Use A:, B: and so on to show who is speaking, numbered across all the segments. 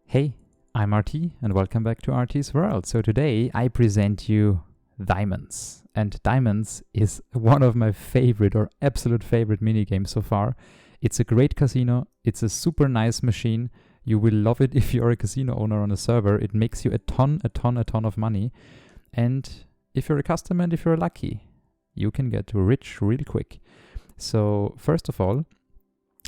A: Hey, I'm RT and welcome back to RTsWorld. So today I present you Diamonds. And Diamonds is one of my favorite or absolute favorite minigames so far. It's a great casino. It's a super nice machine. You will love it if you're a casino owner on a server. It makes you a ton of money. And if you're a customer and if you're lucky, you can get rich real quick. So first of all,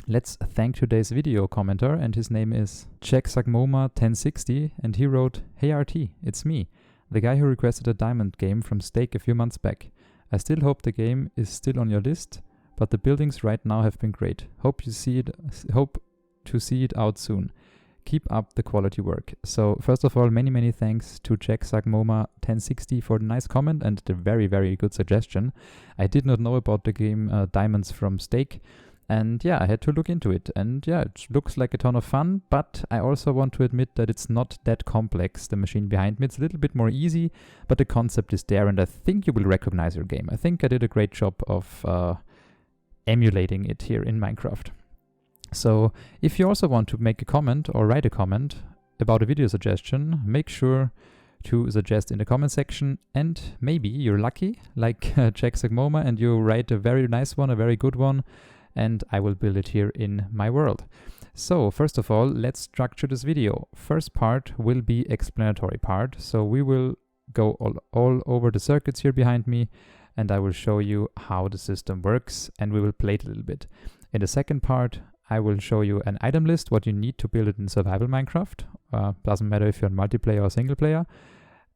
A: let's thank today's video commenter, and his name is JackSagmoma1060, and he wrote, "Hey RT, it's me, the guy who requested a diamond game from Stake a few months back. I still hope the game is still on your list, but the buildings right now have been great. Hope to see it out soon. Keep up the quality work." So first of all, many thanks to JackSagmoma1060 for the nice comment and the very good suggestion. I did not know about the game Diamonds from Stake. And yeah, I had to look into it. And yeah, it looks like a ton of fun, but I also want to admit that it's not that complex, the machine behind me. It's a little bit more easy, but the concept is there, and I think you will recognize your game. I think I did a great job of emulating it here in Minecraft. So if you also want to make a comment or write a comment about a video suggestion, make sure to suggest in the comment section, and maybe you're lucky, like JackSagmoma, and you write a very nice one, a very good one, and I will build it here in my world. So first of all, let's structure this video. First part will be explanatory part. So we will go all over the circuits here behind me, and I will show you how the system works, and we will play it a little bit. In the second part, I will show you an item list, what you need to build it in survival Minecraft. Doesn't matter if you're in multiplayer or single player.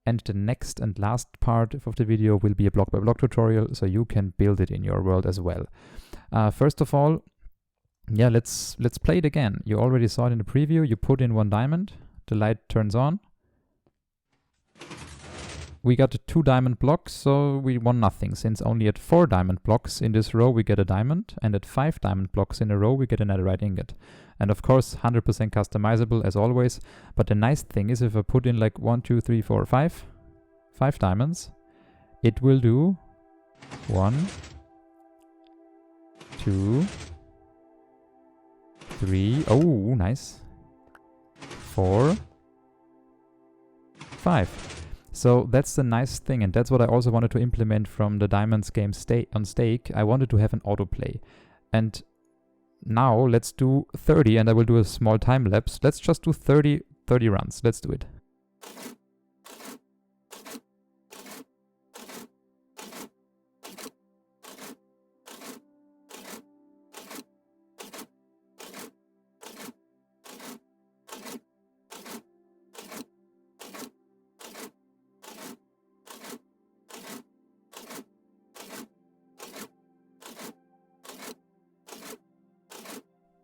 A: And the next and last part of the video will be a block by block tutorial, so you can build it in your world as well. First of all, yeah, let's play it again. You already saw it in the preview. You put in 1 diamond, the light turns on. We got 2 diamond blocks, so we won nothing, since only at 4 diamond blocks in this row we get a diamond, and at 5 diamond blocks in a row we get a netherite ingot. And of course 100% customizable as always, but the nice thing is if I put in like 1, 2, 3, 4, 5 diamonds, it will do 1, 2, 3, oh nice, 4, 5. So that's the nice thing, and that's what I also wanted to implement from the Diamonds game on Stake. I wanted to have an autoplay. And now let's do 30, and I will do a small time lapse. Let's just do 30 runs. Let's do it.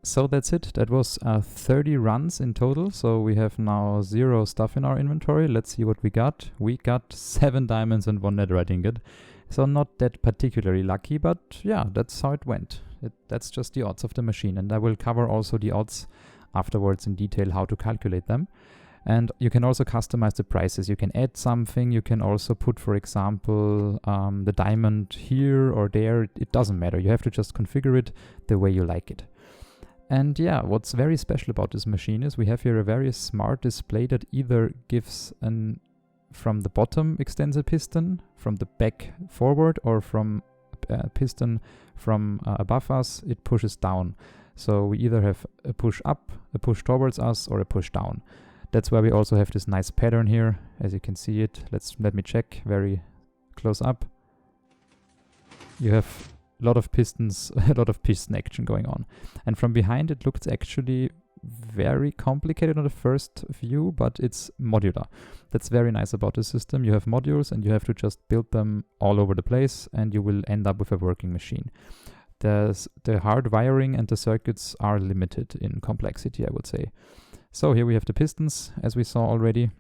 A: So that's it. That was 30 runs in total. So we have now 0 stuff in our inventory. Let's see what we got. We got 7 diamonds and 1 netherite ingot. So not that particularly lucky, but yeah, that's how it went. That's just the odds of the machine. And I will cover also the odds afterwards in detail, how to calculate them. And you can also customize the prices. You can add something. You can also put, for example, the diamond here or there. It doesn't matter. You have to just configure it the way you like it. And yeah, what's very special about this machine is we have here a very smart display that either gives from the bottom extends a piston, from the back forward, or from a piston from above us, it pushes down. So we either have a push up, a push towards us, or a push down. That's why we also have this nice pattern here, as you can see it. Let me check very close up. You have a lot of pistons, a lot of piston action going on. And from behind it looks actually very complicated on the first view, but it's modular. That's very nice about the system. You have modules and you have to just build them all over the place, and you will end up with a working machine. The hard wiring and the circuits are limited in complexity, I would say. So here we have the pistons, as we saw already.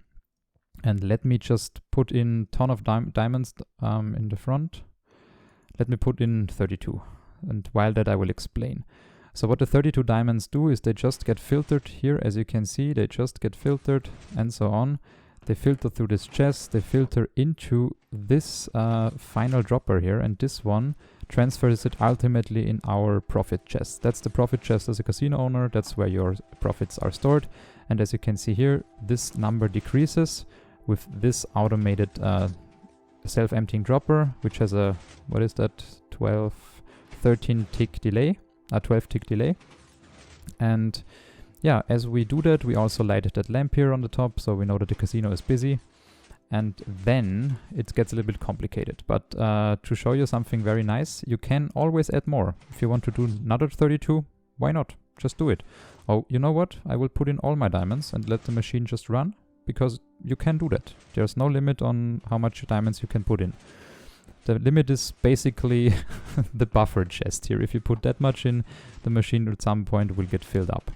A: And let me just put in a ton of diamonds in the front. Let me put in 32, and while that I will explain. So what the 32 diamonds do is they just get filtered here, as you can see, they just get filtered and so on. They filter through this chest, they filter into this final dropper here, and this one transfers it ultimately in our profit chest. That's the profit chest as a casino owner, that's where your profits are stored. And as you can see here, this number decreases with this automated self-emptying dropper, which has a, what is that, 13 tick delay, 12 tick delay. And yeah, as we do that, we also light that lamp here on the top, so we know that the casino is busy. And then it gets a little bit complicated. But to show you something very nice, you can always add more. If you want to do another 32, why not? Just do it. Oh, you know what? I will put in all my diamonds and let the machine just run, because you can do that. There's no limit on how much diamonds you can put in. The limit is basically the buffer chest here. If you put that much in, the machine at some point will get filled up.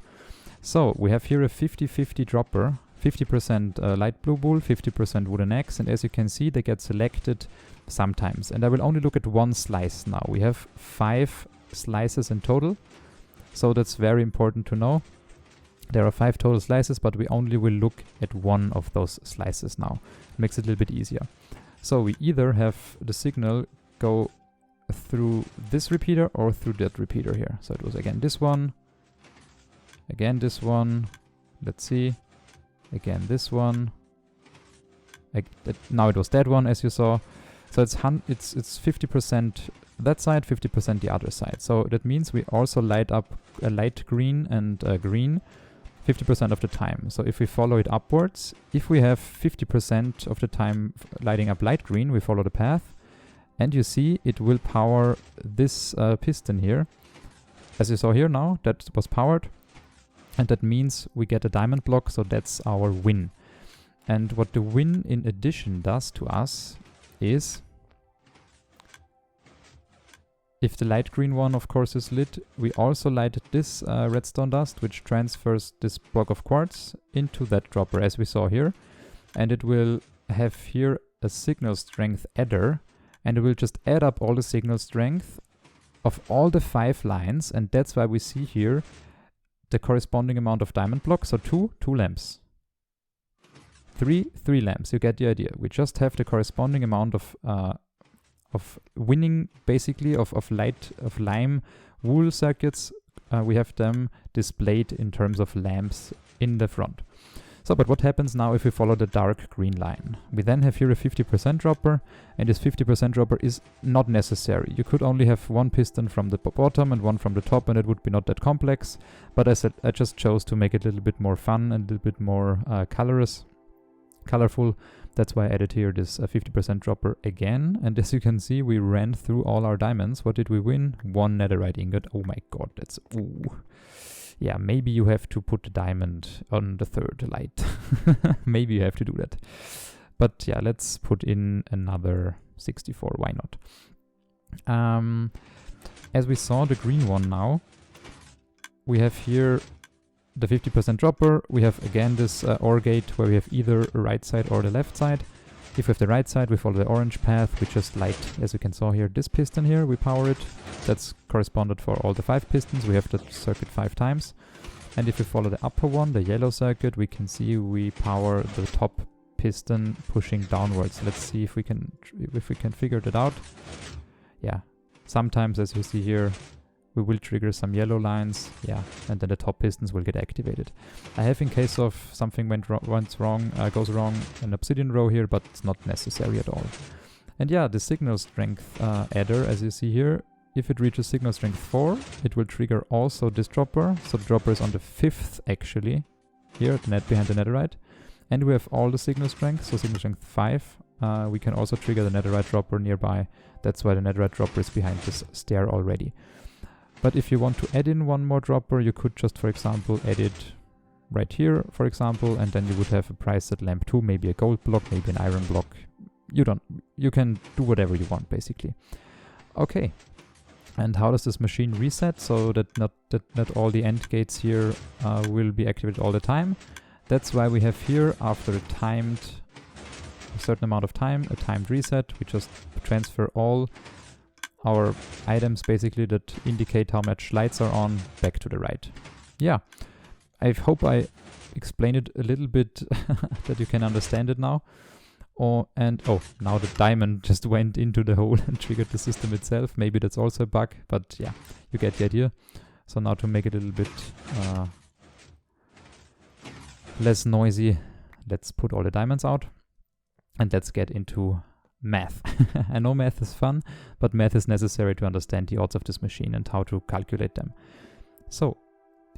A: So we have here a 50-50 dropper, 50% light blue bull, 50% wooden axe, and as you can see, they get selected sometimes. And I will only look at one slice now. We have 5 slices in total, so that's very important to know. There are 5 total slices, but we only will look at one of those slices now. It makes it a little bit easier. So we either have the signal go through this repeater or through that repeater here. So it was again this one, let's see, again this one, now it was that one, as you saw. So it's 50% that side, 50% the other side. So that means we also light up a light green and green 50% of the time. So if we follow it upwards, if we have 50% of the time lighting up light green, we follow the path, and you see it will power this piston here. As you saw here now, that was powered, and that means we get a diamond block, so that's our win. And what the win in addition does to us is, if the light green one, of course, is lit, we also light this redstone dust, which transfers this block of quartz into that dropper, as we saw here. And it will have here a signal strength adder, and it will just add up all the signal strength of all the 5 lines, and that's why we see here the corresponding amount of diamond blocks. So 2 lamps. 3 lamps. You get the idea. We just have the corresponding amount of winning, basically, of lime wool circuits. We have them displayed in terms of lamps in the front. So, but what happens now if we follow the dark green line? We then have here a 50% dropper, and this 50% dropper is not necessary. You could only have one piston from the bottom and one from the top, and it would be not that complex. But as I said, I just chose to make it a little bit more fun and a little bit more colorful. That's why I added here this 50% dropper again. And as you can see, we ran through all our diamonds. What did we win? 1 netherite ingot. Oh my god, that's... ooh. Yeah, maybe you have to put the diamond on the 3rd light. Maybe you have to do that. But yeah, let's put in another 64. Why not? As we saw the green one now, we have here the 50% dropper. We have again this OR gate where we have either a right side or the left side. If we have the right side, we follow the orange path. We just light, as you can saw here, this piston here. We power it. That's corresponded for all the 5 pistons. We have that circuit 5 times. And if we follow the upper one, the yellow circuit, we can see we power the top piston pushing downwards. Let's see if we can figure that out. Yeah, sometimes, as you see here, we will trigger some yellow lines, yeah, and then the top pistons will get activated. I have, in case of something goes wrong, an obsidian row here, but it's not necessary at all. And yeah, the signal strength adder, as you see here, if it reaches signal strength 4, it will trigger also this dropper. So the dropper is on the 5th, actually, here at the net behind the netherite. And we have all the signal strength, so signal strength 5. We can also trigger the netherite dropper nearby. That's why the netherite dropper is behind this stair already. But if you want to add in one more dropper, you could just, for example, add it right here, for example, and then you would have a price set lamp 2, maybe a gold block, maybe an iron block. You can do whatever you want, basically. Okay. And how does this machine reset so that not all the AND gates here will be activated all the time? That's why we have here, after a certain amount of time, a timed reset. We just transfer all our items, basically, that indicate how much lights are on, back to the right. Yeah, I hope I explained it a little bit that you can understand it now. Now the diamond just went into the hole and triggered the system itself. Maybe that's also a bug, but yeah, you get the idea. So now to make it a little bit less noisy, let's put all the diamonds out and let's get into math. I know math is fun, but math is necessary to understand the odds of this machine and how to calculate them. So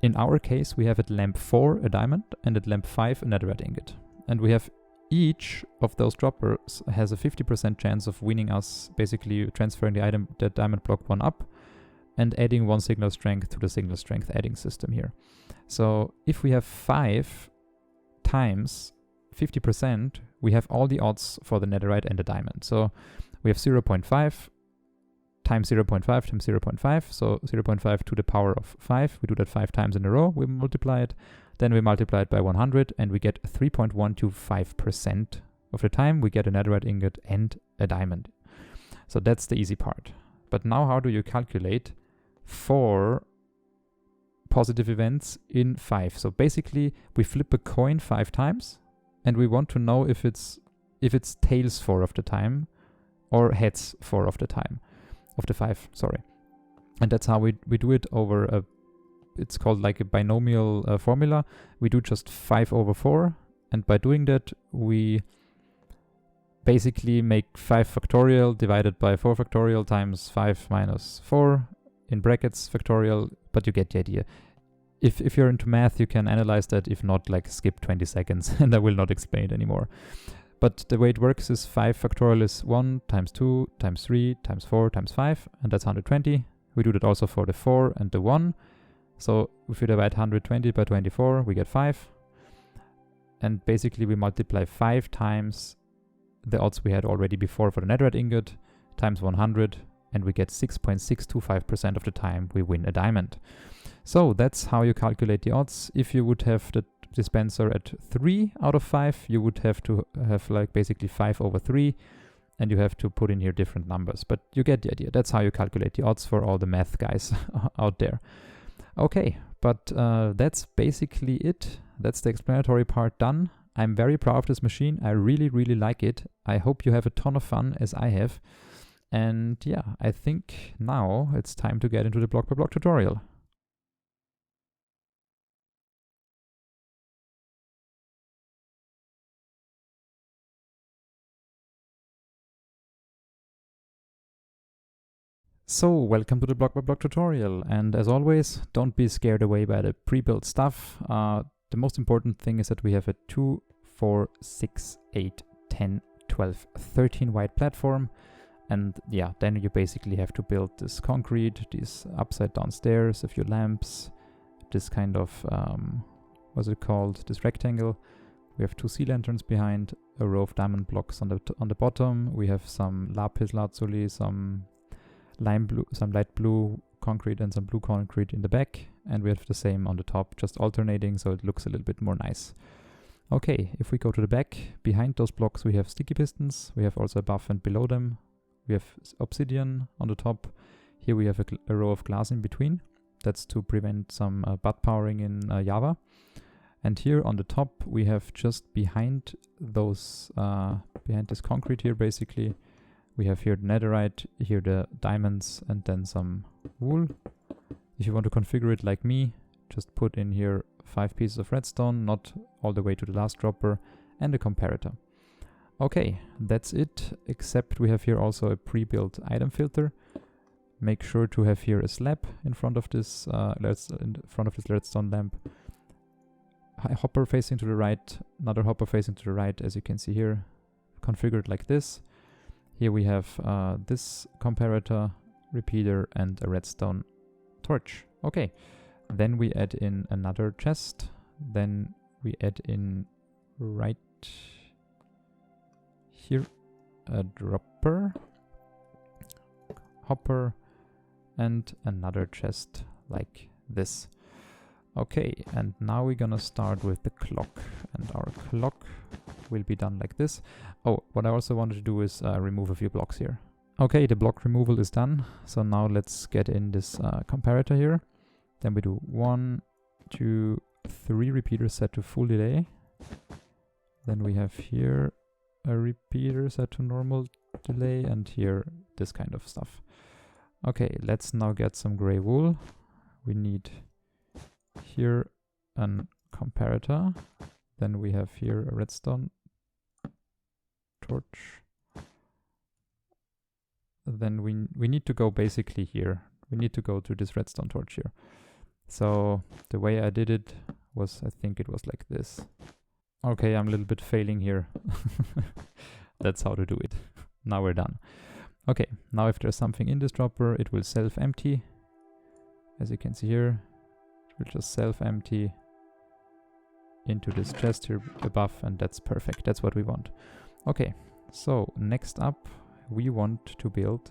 A: in our case, we have at lamp 4 a diamond and at lamp 5 a netherite ingot. And we have each of those droppers has a 50% chance of winning us, basically transferring the diamond block 1 up and adding 1 signal strength to the signal strength adding system here. So if we have 5 times 50%, we have all the odds for the netherite and the diamond. So we have 0.5 times 0.5 times 0.5, so 0.5 to the power of 5. We do that 5 times in a row, we multiply it, then we multiply it by 100, and we get 3.125% of the time we get a netherite ingot and a diamond. So that's the easy part. But now how do you calculate 4 positive events in 5? So basically we flip a coin 5 times, and we want to know if it's tails 4 of the time or heads 4 of the time. Of the 5, sorry. And that's how we do it over a, it's called like a binomial formula. We do just 5 over 4, and by doing that we basically make 5 factorial divided by 4 factorial times 5 minus 4 in brackets factorial, but you get the idea. If you're into math, you can analyze that. If not, like skip 20 seconds and I will not explain it anymore. But the way it works is 5 factorial is 1 times 2 times 3 times 4 times 5, and that's 120. We do that also for the 4 and the 1. So if we divide 120 by 24, we get 5. And basically we multiply 5 times the odds we had already before for the netherite ingot times 100, and we get 6.625% of the time we win a diamond. So that's how you calculate the odds. If you would have the dispenser at 3 out of 5, you would have to have like basically 5 over 3, and you have to put in here different numbers, but you get the idea. That's how you calculate the odds for all the math guys out there. Okay, but that's basically it. That's the explanatory part done. I'm very proud of this machine. I really, really like it. I hope you have a ton of fun as I have. And yeah, I think now it's time to get into the block by block tutorial. So, welcome to the block by block tutorial, and as always, don't be scared away by the pre-built stuff. The most important thing is that we have a 2, 4, 6, 8, 10, 12, 13 wide platform, and yeah, then you basically have to build this concrete, these upside down stairs, a few lamps, this kind of, what's it called, this rectangle. We have 2 sea lanterns behind, a row of diamond blocks on the bottom. We have some lapis lazuli, some lime blue, some light blue concrete and some blue concrete in the back, and we have the same on the top, just alternating so it looks a little bit more nice. Okay, if we go to the back, behind those blocks we have sticky pistons, we have also above and below them, we have obsidian on the top. Here we have a row of glass in between. That's to prevent some butt powering in Java. And here on the top we have just behind those, behind this concrete here basically, we have here the netherite, here the diamonds, and then some wool. If you want to configure it like me, just put in here 5 pieces of redstone, not all the way to the last dropper, and a comparator. Okay, that's it, except we have here also a pre-built item filter. Make sure to have here a slab in front of this redstone lamp. Hopper facing to the right, another hopper facing to the right, as you can see here. Configure it like this. Here we have this comparator, repeater, and a redstone torch. Okay, then we add in another chest. Then we add in right here a dropper, hopper, and another chest like this. Okay, and now we're gonna start with the clock, and our clock will be done like this. Oh, what I also wanted to do is remove a few blocks here. Okay, the block removal is done, so now let's get in this comparator here. Then we do 1, 2, 3 repeaters set to full delay. Then we have here a repeater set to normal delay, and here this kind of stuff. Okay, let's now get some gray wool. We need here an comparator, Then we have here a redstone torch. Then we need to go basically here. We need to go to this redstone torch here. So the way I did it was, I think it was like this. Okay, I'm a little bit failing here. That's how to do it. Now we're done. Okay, now if there's something in this dropper, it will self-empty. As you can see here, it will just self-empty into this chest here above, and that's perfect. That's what we want. Okay, so next up, we want to build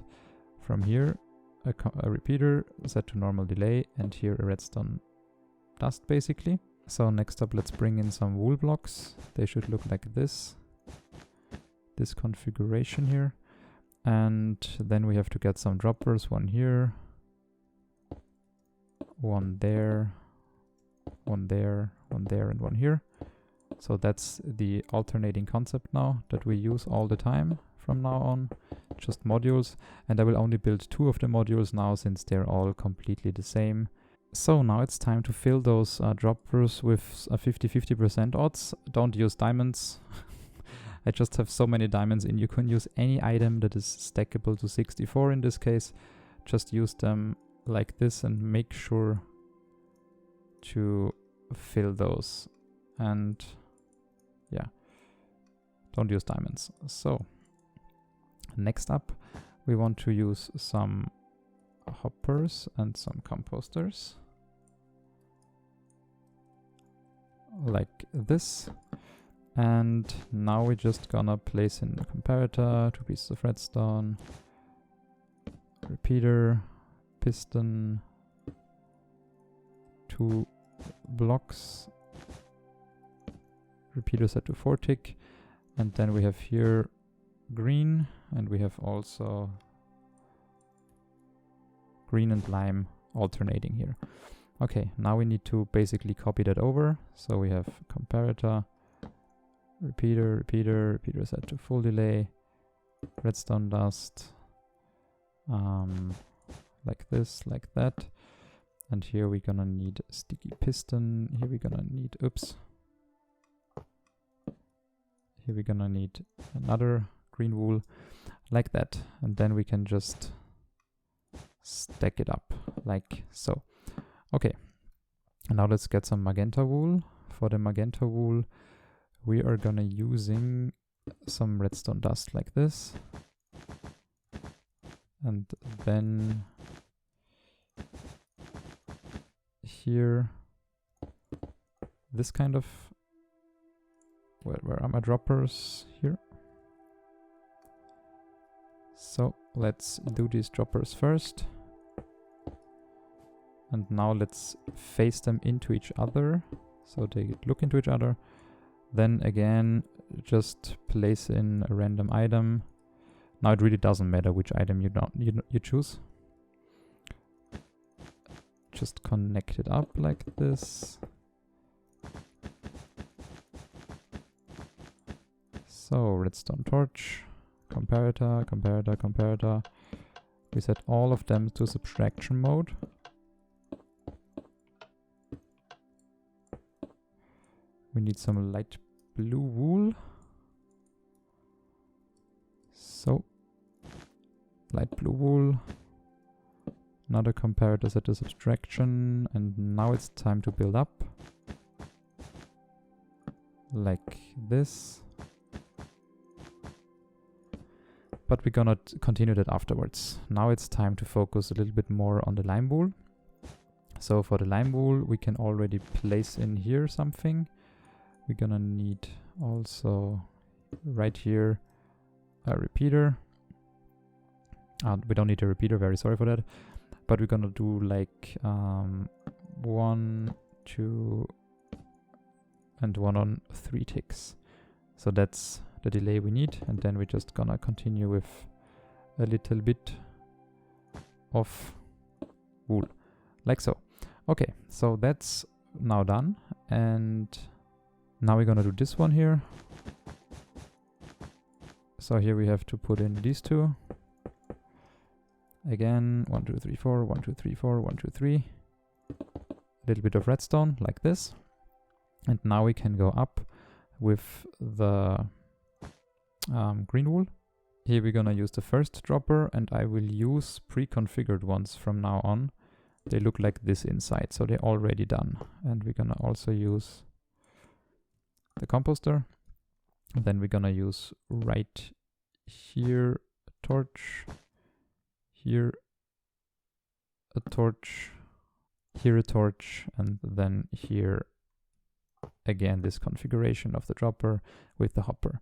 A: from here a repeater set to normal delay, and here a redstone dust basically. So next up, let's bring in some wool blocks. They should look like this configuration here. And then we have to get some droppers, one here, one there, one there, one there, and one here. So that's the alternating concept now that we use all the time from now on, just modules. And I will only build 2 of the modules now since they're all completely the same. So now it's time to fill those droppers with a 50-50% odds. Don't use diamonds. I just have so many diamonds in. You can use any item that is stackable to 64 in this case. Just use them like this and make sure to fill those. And yeah, don't use diamonds. So next up, we want to use some hoppers and some composters. Like this. And now we're just gonna place in a comparator, 2 pieces of redstone, repeater, piston, 2 blocks, repeater set to 4 tick, and then we have here green, and we have also green and lime alternating here. Okay, now we need to basically copy that over. So we have comparator, repeater, repeater, repeater set to full delay, redstone dust, like this, like that. And here we're gonna need a sticky piston. Here we're gonna need, oops. Here we're gonna need another green wool, like that. And then we can just stack it up, like so. Okay, and now let's get some magenta wool. For the magenta wool, we are gonna using some redstone dust like this. And then here, this kind of, where are my droppers? Here. So let's do these droppers first. And now let's face them into each other, so they look into each other. Then again, just place in a random item. Now it really doesn't matter which item you choose. Just connect it up like this. So redstone torch, comparator, comparator, comparator. We set all of them to subtraction mode. We need some light blue wool. So, light blue wool. Another comparator set to subtraction. And now it's time to build up. Like this. But we're gonna continue that afterwards. Now it's time to focus a little bit more on the lime wool. So for the lime wool, we can already place in here something. We're gonna need also right here a repeater. We don't need a repeater, very sorry for that. But we're gonna do like 1, 2, and 1 on 3 ticks. So that's the delay we need. And then we're just gonna continue with a little bit of wool, like so. Okay, so that's now done. And now we're gonna do this one here. So here we have to put in these 2. Again, 1, 2, 3, 4, 1, 2, 3, 4, 1, 2, 3. A little bit of redstone like this. And now we can go up with the green wool. Here we're gonna use the first dropper, and I will use pre-configured ones from now on. They look like this inside, so they're already done. And we're gonna also use the composter. And then we're gonna use right here a torch, here a torch, here a torch, and then here again this configuration of the dropper with the hopper.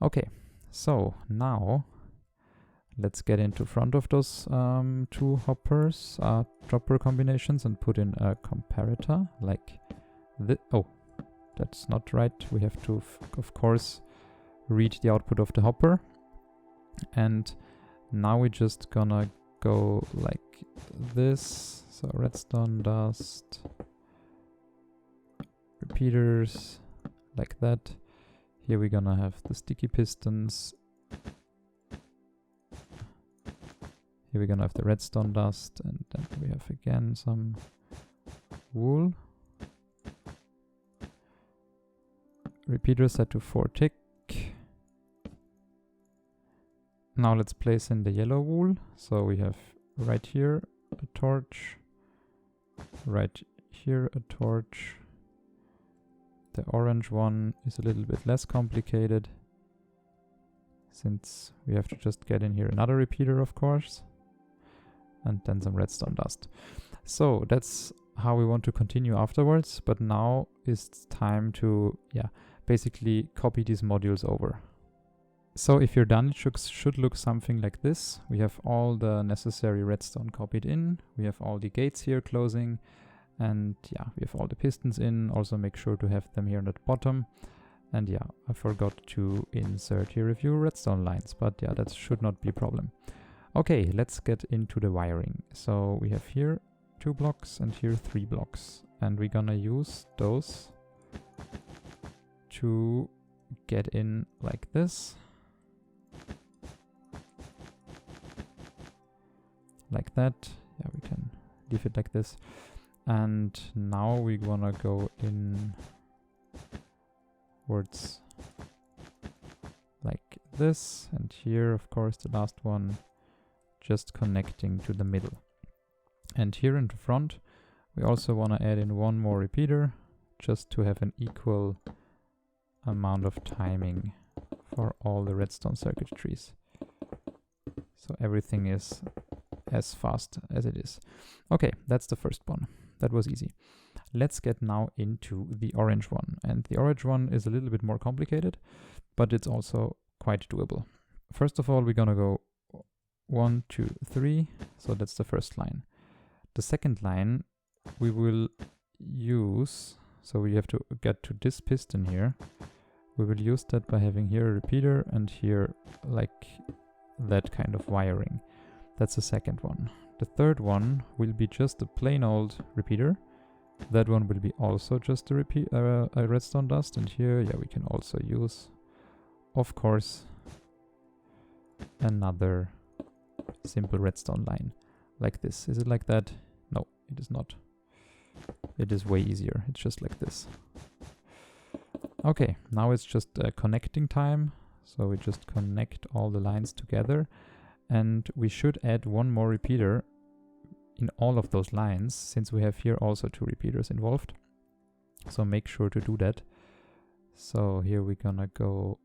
A: Okay, so now let's get into front of those two hoppers, dropper combinations, and put in a comparator like this. Oh, that's not right. We have to, of course, read the output of the hopper. And now we're just gonna go like this. So redstone dust, repeaters, like that. Here we're gonna have the sticky pistons. Here we're gonna have the redstone dust, and then we have again some wool. Repeater set to 4 tick. Now let's place in the yellow wool. So we have right here a torch, right here a torch. The orange one is a little bit less complicated, since we have to just get in here another repeater, of course, and then some redstone dust. So that's how we want to continue afterwards, but now it's time to, basically copy these modules over. So if you're done, it should look something like this. We have all the necessary redstone copied in. We have all the gates here closing. And we have all the pistons in. Also make sure to have them here at the bottom. And I forgot to insert here a few redstone lines. But that should not be a problem. Okay, let's get into the wiring. So we have here 2 blocks and here 3 blocks. And we're gonna use those to get in like this. Like that. We can leave it like this. And now we wanna go in towards like this. And here, of course, the last one just connecting to the middle. And here in the front, we also wanna add in 1 more repeater just to have an equal amount of timing for all the redstone circuitries. So everything is as fast as it is. Okay, that's the first one. That was easy. Let's get now into the orange one. And the orange one is a little bit more complicated, but it's also quite doable. First of all, we're gonna go 1, 2, 3. So that's the first line. The second line we will use, so we have to get to this piston here. We will use that by having here a repeater and here like that kind of wiring. That's the second one. The third one will be just a plain old repeater. That one will be also just a redstone dust. And here, we can also use, of course, another simple redstone line like this. Is it like that? No, it is not. It is way easier. It's just like this. Okay, now it's just connecting time. So we just connect all the lines together. And we should add 1 more repeater in all of those lines, since we have here also 2 repeaters involved. So make sure to do that. So here we're gonna go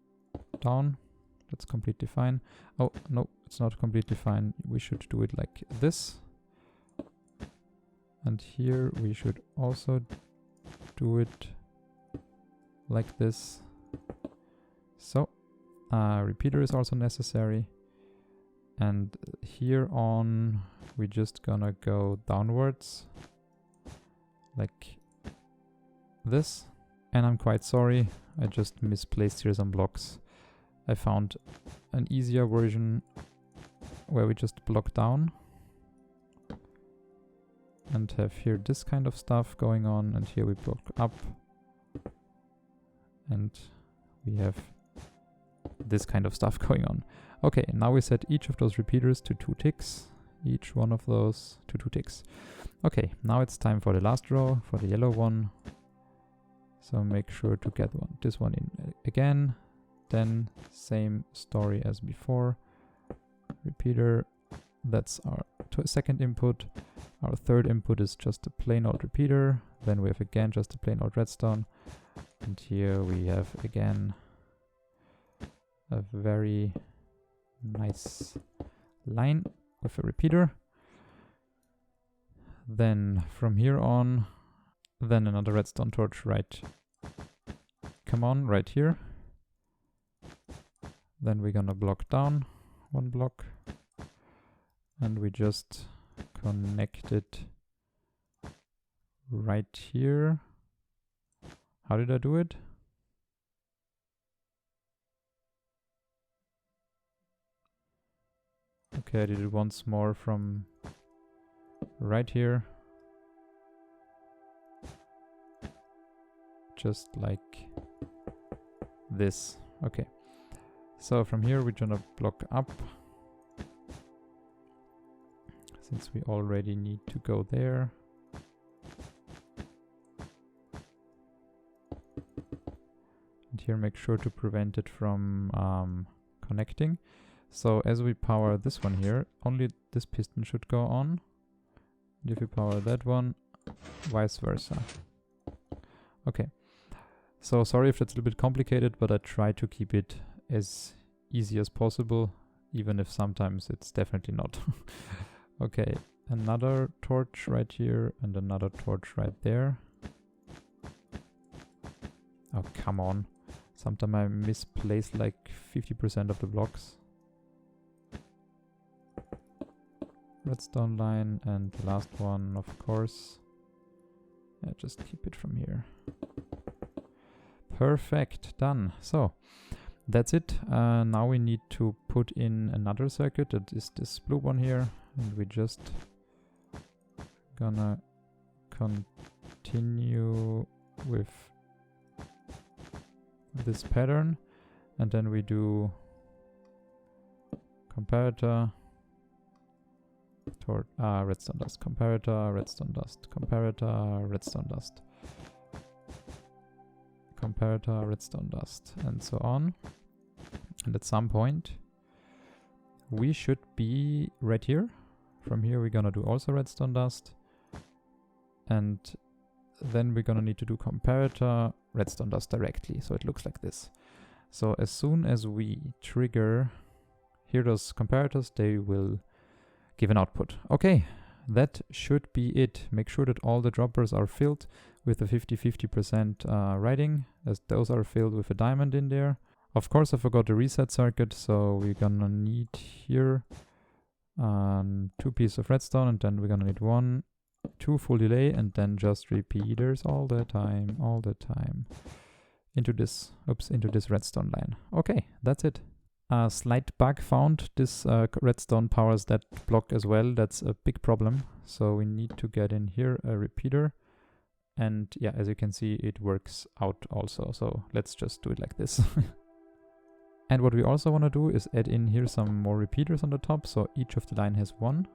A: down. That's completely fine. Oh, no, it's not completely fine. We should do it like this. And here we should also do it like this. So, repeater is also necessary. And here on, we're just gonna go downwards like this. And I'm quite sorry, I just misplaced here some blocks. I found an easier version where we just block down and have here this kind of stuff going on, and here we block up and we have this kind of stuff going on. Okay, now we set each of those repeaters to 2 ticks. Each one of those to 2 ticks. Okay, now it's time for the last row, for the yellow one. So make sure to get this one in again. Then same story as before. Repeater, that's our second input. Our third input is just a plain old repeater. Then we have again just a plain old redstone. And here we have again a very nice line with a repeater. Then from here on, then another redstone torch right here. Then we're gonna block down one block and we just connect it right here. How did I do it? Okay, I did it once more from right here. Just like this. Okay. So from here we're gonna block up. Since we already need to go there. And here make sure to prevent it from connecting. So as we power this one here, only this piston should go on. And if you power that one, vice versa. Okay. So sorry if that's a little bit complicated, but I try to keep it as easy as possible, even if sometimes it's definitely not. Okay, another torch right here and another torch right there. Oh, come on. Sometimes I misplace like 50% of the blocks. Redstone line, and the last one, of course. Yeah, just keep it from here. Perfect, done. So, that's it. Now we need to put in another circuit. That is this blue one here. And we just gonna continue with this pattern. And then we do comparator, redstone dust, comparator, redstone dust, comparator, redstone dust, comparator, redstone dust, and so on. And at some point we should be right here. From here we're gonna do also redstone dust, and then we're gonna need to do comparator, redstone dust directly, so it looks like this. So as soon as we trigger here those comparators, they will give an output. Okay, that should be it. Make sure that all the droppers are filled with the 50-50% writing, as those are filled with a diamond in there. Of course, I forgot the reset circuit, so we're gonna need here 2 pieces of redstone, and then we're gonna need 1, 2 full delay, and then just repeaters all the time, into this redstone line. Okay, that's it. A slight bug found. This redstone powers that block as well. That's a big problem. So we need to get in here a repeater. And yeah, as you can see, it works out also. So let's just do it like this. And what we also want to do is add in here some more repeaters on the top. So each of the line has 1.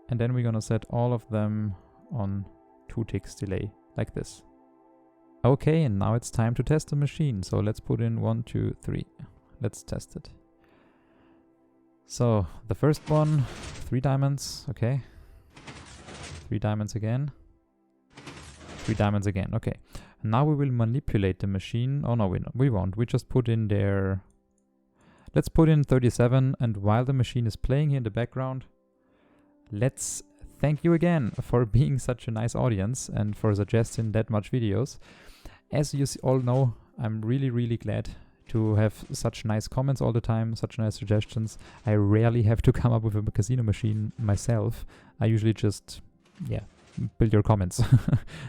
A: And then we're going to set all of them on 2 ticks delay, like this. Okay, and now it's time to test the machine. So let's put in 1, 2, 3. Let's test it. So the first one, 3 diamonds, okay. 3 diamonds again. 3 diamonds again, okay. Now we will manipulate the machine. Oh no, we won't. We just put in there. Let's put in 37, and while the machine is playing here in the background, let's thank you again for being such a nice audience and for suggesting that much videos. As you all know, I'm really glad to have such nice comments all the time, such nice suggestions. I rarely have to come up with a casino machine myself. I usually just, yeah, build your comments.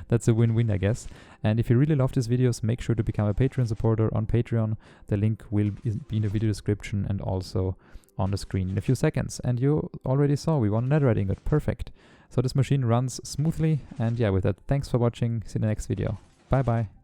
A: That's a win-win, I guess. And if you really love these videos, make sure to become a Patreon supporter on Patreon. The link will be in the video description and also on the screen in a few seconds. And you already saw we won a netherite ingot. Perfect. So this machine runs smoothly. And yeah, with that, thanks for watching. See you in the next video. Bye bye.